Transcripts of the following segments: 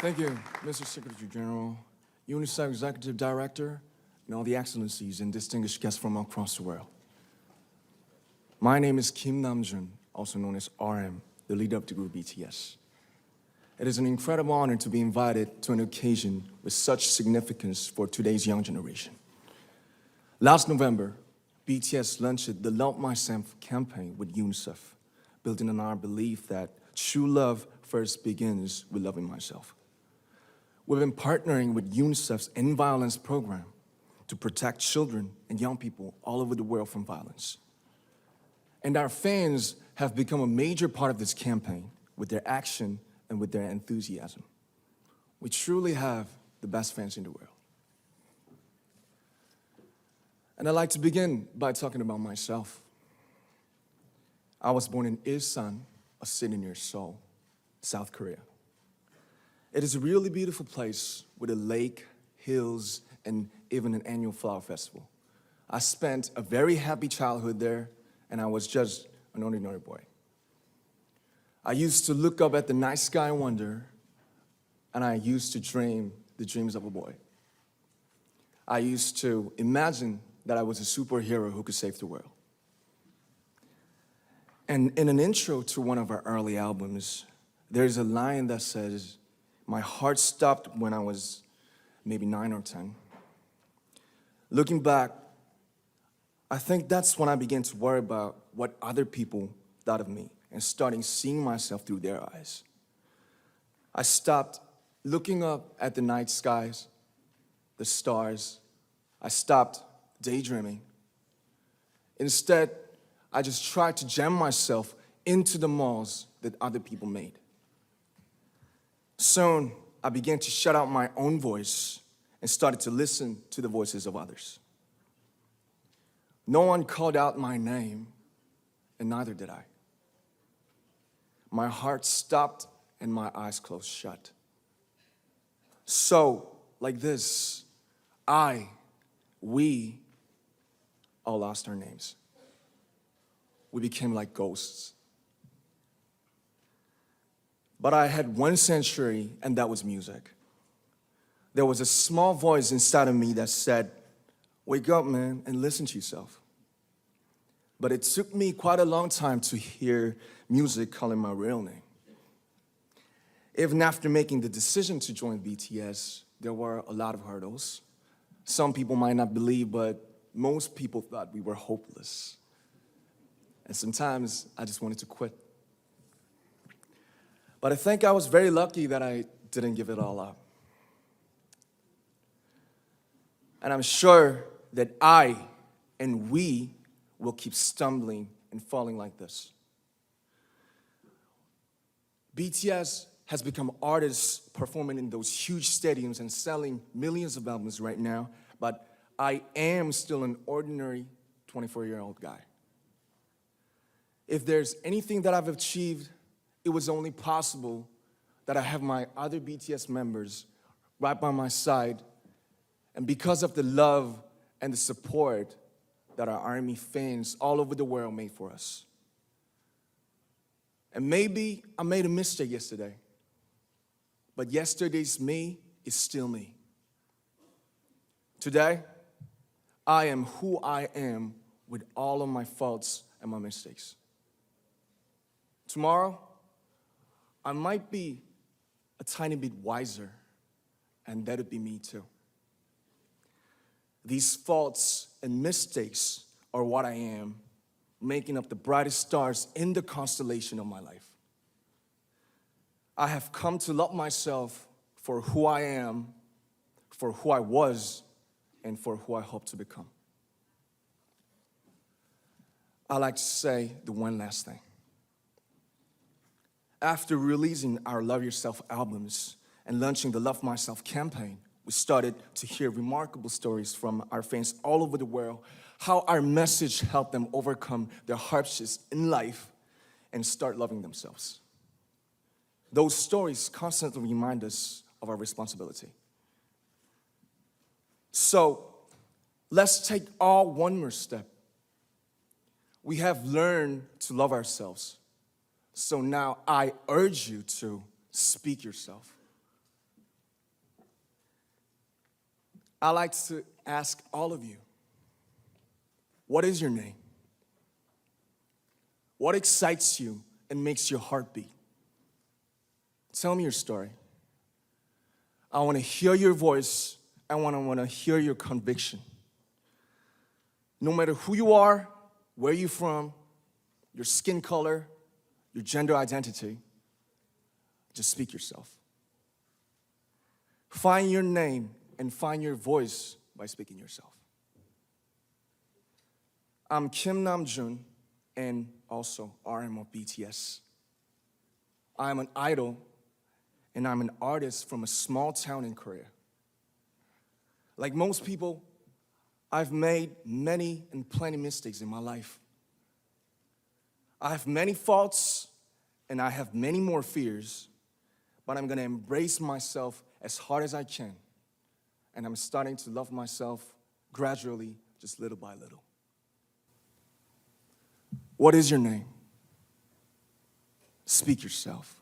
Thank you, Mr. Secretary General, UNICEF Executive Director, and all the excellencies and distinguished guests from across the world. My name is Kim Namjoon, also known as RM, the leader of the group BTS. It is an incredible honor to be invited to an occasion with such significance for today's young generation. Last November, BTS launched the Love Myself campaign with UNICEF, building on our belief that true love first begins with loving myself. We've been partnering with UNICEF's End Violence program to protect children and young people all over the world from violence. And our fans have become a major part of this campaign with their action and with their enthusiasm. We truly have the best fans in the world. And I'd like to begin by talking about myself. I was born in Ilsan, a city near Seoul, South Korea. It is a really beautiful place with a lake, hills, and even an annual flower festival. I spent a very happy childhood there, and I was just an ordinary boy. I used to look up at the night sky and wonder, and I used to dream the dreams of a boy. I used to imagine that I was a superhero who could save the world. And in an intro to one of our early albums, there's a line that says, "My heart stopped when I was maybe 9 or 10. Looking back, I think that's when I began to worry about what other people thought of me and starting seeing myself through their eyes. I stopped looking up at the night skies, the stars. I stopped daydreaming. Instead, I just tried to jam myself into the malls that other people made. Soon, I began to shut out my own voice and started to listen to the voices of others. No one called out my name, and neither did I. My heart stopped and my eyes closed shut. So, like this, we all lost our names. We became like ghosts. But I had one sanctuary, and that was music. There was a small voice inside of me that said, "Wake up, man, and listen to yourself." But it took me quite a long time to hear music calling my real name. Even after making the decision to join BTS, there were a lot of hurdles. Some people might not believe, but most people thought we were hopeless. And sometimes I just wanted to quit. But I think I was very lucky that I didn't give it all up. And I'm sure that I and we will keep stumbling and falling like this. BTS has become artists performing in those huge stadiums and selling millions of albums right now, but I am still an ordinary 24-year-old guy. If there's anything that I've achieved, it was only possible that I have my other BTS members right by my side, and because of the love and the support that our ARMY fans all over the world made for us. And maybe I made a mistake yesterday, but yesterday's me is still me. Today, I am who I am with all of my faults and my mistakes. Tomorrow, I might be a tiny bit wiser, and that'd be me too. These faults and mistakes are what I am, making up the brightest stars in the constellation of my life. I have come to love myself for who I am, for who I was, and for who I hope to become. I'd like to say the one last thing. After releasing our Love Yourself albums and launching the Love Myself campaign, we started to hear remarkable stories from our fans all over the world, how our message helped them overcome their hardships in life and start loving themselves. Those stories constantly remind us of our responsibility. So, let's take one more step. We have learned to love ourselves. So now I urge you to speak yourself. I like to ask all of you, what is your name? What excites you and makes your heart beat? Tell me your story. I want to hear your voice. I want to hear your conviction. No matter who you are, where you're from, your skin color, your gender identity, just speak yourself. Find your name and find your voice by speaking yourself. I'm Kim Namjoon and also RM of BTS. I'm an idol and I'm an artist from a small town in Korea. Like most people, I've made many and plenty mistakes in my life. I have many faults and I have many more fears, but I'm gonna embrace myself as hard as I can. And I'm starting to love myself gradually, just little by little. What is your name? Speak yourself.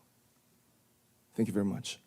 Thank you very much.